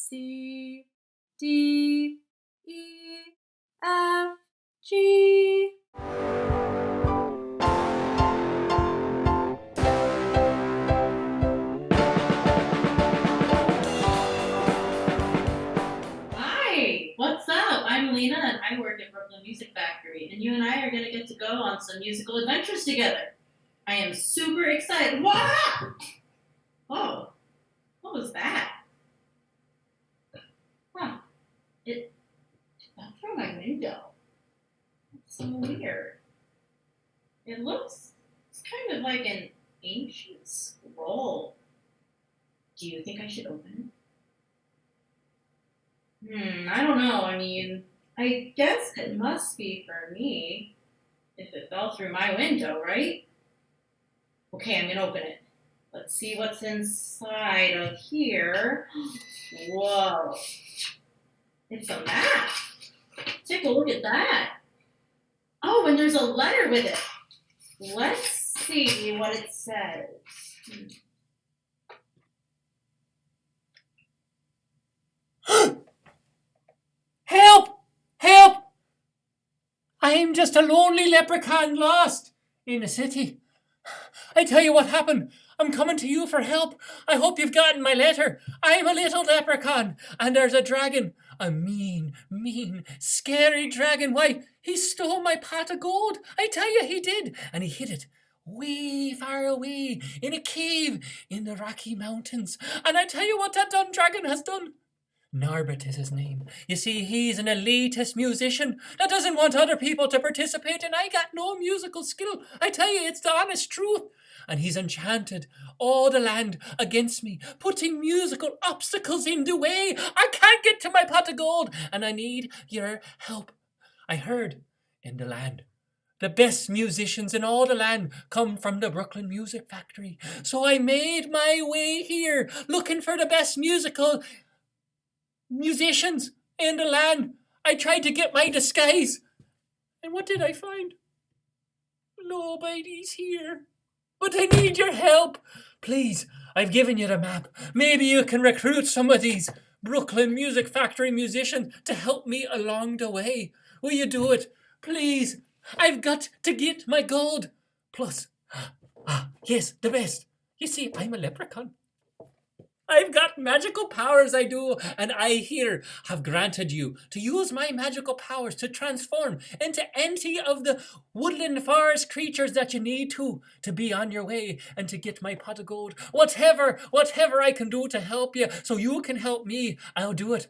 C, D, E, F, G. Hi, what's up? I'm Lena and I work at Brooklyn Music Factory, and you and I are going to get to go on some musical adventures together. I am super excited. Wow! Oh, what was that? Huh, it fell through my window. That's so weird. It's kind of like an ancient scroll. Do you think I should open it? I don't know. I guess it must be for me if it fell through my window, right? Okay, I'm gonna open it. Let's see what's inside of here. Whoa. It's a map. Take a look at that. Oh, and there's a letter with it. Let's see what it says. Help! Help! I am just a lonely leprechaun lost in a city. I tell you what happened. I'm coming to you for help. I hope you've gotten my letter. I'm a little leprechaun, and there's a dragon. A mean, scary dragon. Why, he stole my pot of gold. I tell you, he did. And he hid it way far away in a cave in the Rocky Mountains. And I tell you what that dumb dragon has done. Norbert is his name. You see, he's an elitist musician that doesn't want other people to participate, and I got no musical skill. I tell you, it's the honest truth. And he's enchanted all the land against me, putting musical obstacles in the way. I can't get to my pot of gold, and I need your help. I heard in the land the best musicians in all the land come from the Brooklyn Music Factory. So I made my way here, looking for the best musicians in the land. I tried to get my disguise. And what did I find? Nobody's here. But I need your help. Please, I've given you the map. Maybe you can recruit some of these Brooklyn Music Factory musicians to help me along the way. Will you do it? Please, I've got to get my gold. Plus, yes, the best. You see, I'm a leprechaun. I've got magical powers, I do, and I here have granted you to use my magical powers to transform into any of the woodland forest creatures that you need to be on your way and to get my pot of gold. Whatever I can do to help you so you can help me, I'll do it.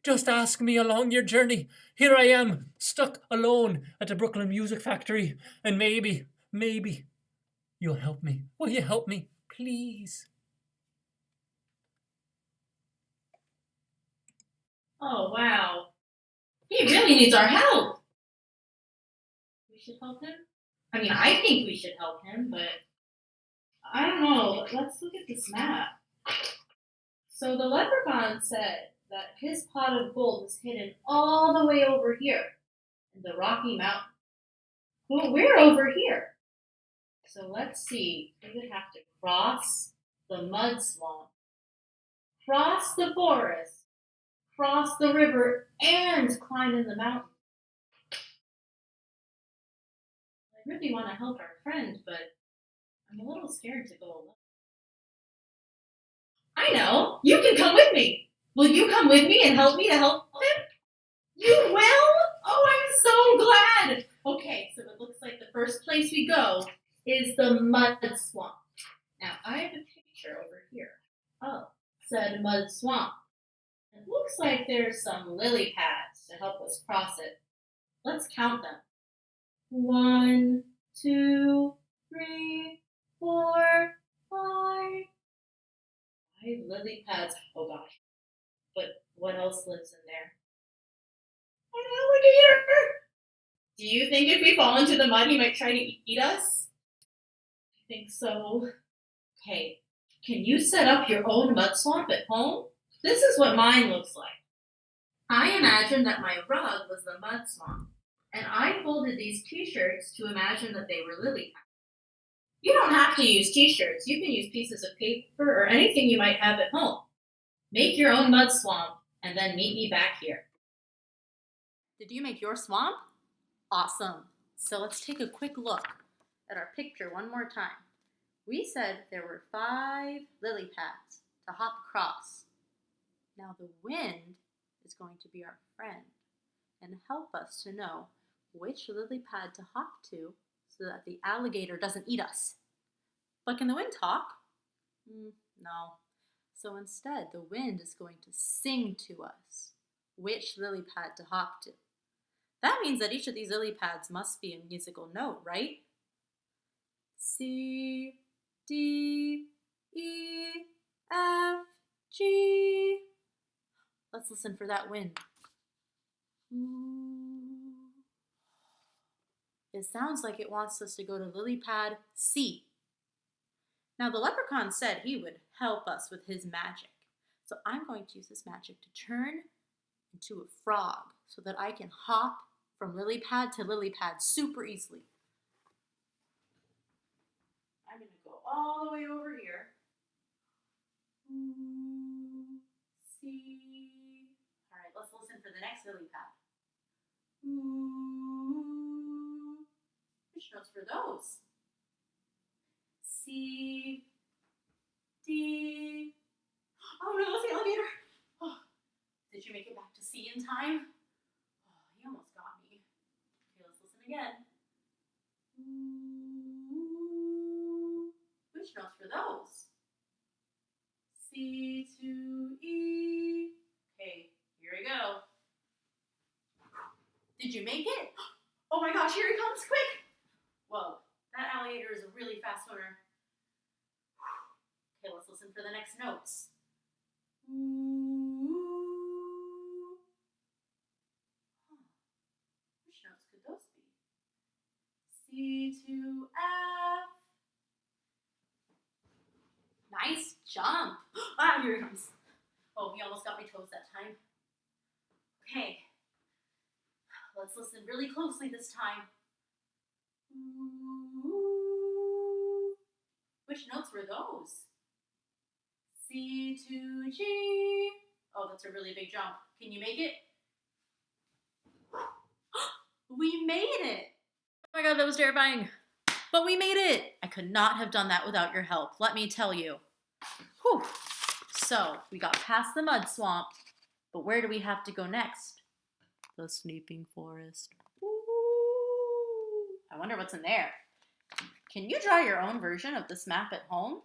Just ask me along your journey. Here I am, stuck alone at the Brooklyn Music Factory, and maybe you'll help me. Will you help me, please? Oh, wow. He really needs our help. We should help him? I think we should help him, but I don't know. Let's look at this map. So the leprechaun said that his pot of gold was hidden all the way over here in the Rocky Mountains. Well, we're over here. So let's see. We would have to cross the mud swamp, cross the forest, cross the river, and climb in the mountain. I really want to help our friend, but I'm a little scared to go alone. I know. You can come with me. Will you come with me and help me to help him? You will? Oh, I'm so glad. Okay, so it looks like the first place we go is the mud swamp. Now, I have a picture over here. Oh, said mud swamp. It looks like there's some lily pads to help us cross it. Let's count them. 1, 2, 3, 4, 5. 5 lily pads. Oh gosh. But what else lives in there? An alligator! Do you think if we fall into the mud, he might try to eat us? I think so. Okay. Can you set up your own mud swamp at home? This is what mine looks like. I imagined that my rug was the mud swamp, and I folded these t-shirts to imagine that they were lily pads. You don't have to use t-shirts. You can use pieces of paper or anything you might have at home. Make your own mud swamp and then meet me back here. Did you make your swamp? Awesome. So let's take a quick look at our picture one more time. We said there were 5 lily pads to hop across. Now the wind is going to be our friend and help us to know which lily pad to hop to so that the alligator doesn't eat us. But can the wind talk? No. So instead, the wind is going to sing to us which lily pad to hop to. That means that each of these lily pads must be a musical note, right? C, D, E, F, G. Let's listen for that wind. It sounds like it wants us to go to lily pad C. Now the leprechaun said he would help us with his magic. So I'm going to use this magic to turn into a frog so that I can hop from lily pad to lily pad super easily. I'm going to go all the way over here. C. All right, let's listen for the next lily pad. Which notes for those? C, D. Oh no, it's the alligator. Oh, did you make it back to C in time? Oh, he almost got me. Okay, let's listen again. Which notes for those? C to E. Okay, here we go. Did you make it? Oh my gosh, here he comes, quick! Whoa, that alligator is a really fast swimmer. Okay, let's listen for the next notes. Which notes could those be? C to F. Nice jump. Ah, here he comes. Oh, he almost got my toes that time. Okay, let's listen really closely this time. Which notes were those? C to G. Oh, that's a really big jump. Can you make it? We made it! Oh my god, that was terrifying. But we made it! I could not have done that without your help, let me tell you. Whew. So, we got past the mud swamp, but where do we have to go next? The sleeping forest. Ooh. I wonder what's in there. Can you draw your own version of this map at home?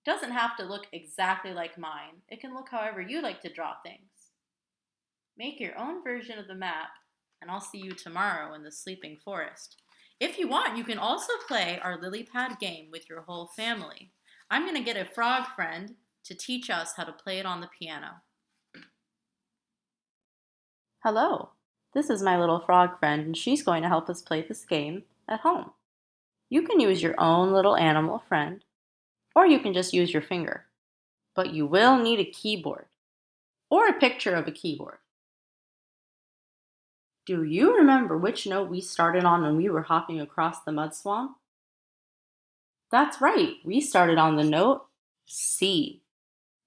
It doesn't have to look exactly like mine. It can look however you like to draw things. Make your own version of the map, and I'll see you tomorrow in the sleeping forest. If you want, you can also play our lily pad game with your whole family. I'm going to get a frog friend to teach us how to play it on the piano. Hello, this is my little frog friend, and she's going to help us play this game at home. You can use your own little animal friend, or you can just use your finger. But you will need a keyboard, or a picture of a keyboard. Do you remember which note we started on when we were hopping across the mud swamp? That's right, we started on the note C.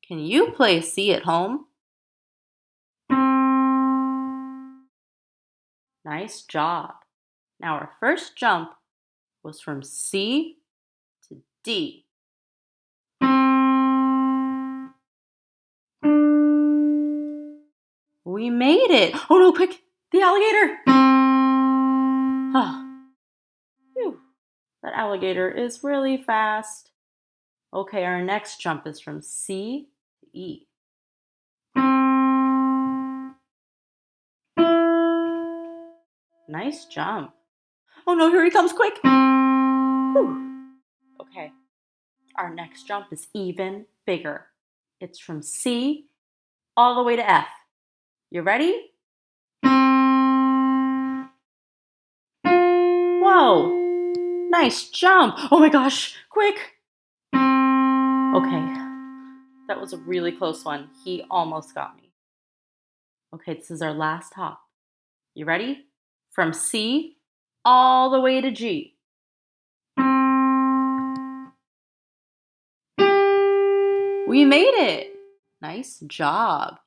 Can you play C at home? Nice job. Now our first jump was from C to D. We made it! Oh no, quick! The alligator! Phew. That alligator is really fast. Okay, our next jump is from C to E. Nice jump. Oh no, here he comes, quick! Whew. Okay, our next jump is even bigger. It's from C all the way to F. You ready? Whoa, nice jump. Oh my gosh, quick. Okay, that was a really close one. He almost got me. Okay, this is our last hop. You ready? From C all the way to G. We made it! Nice job.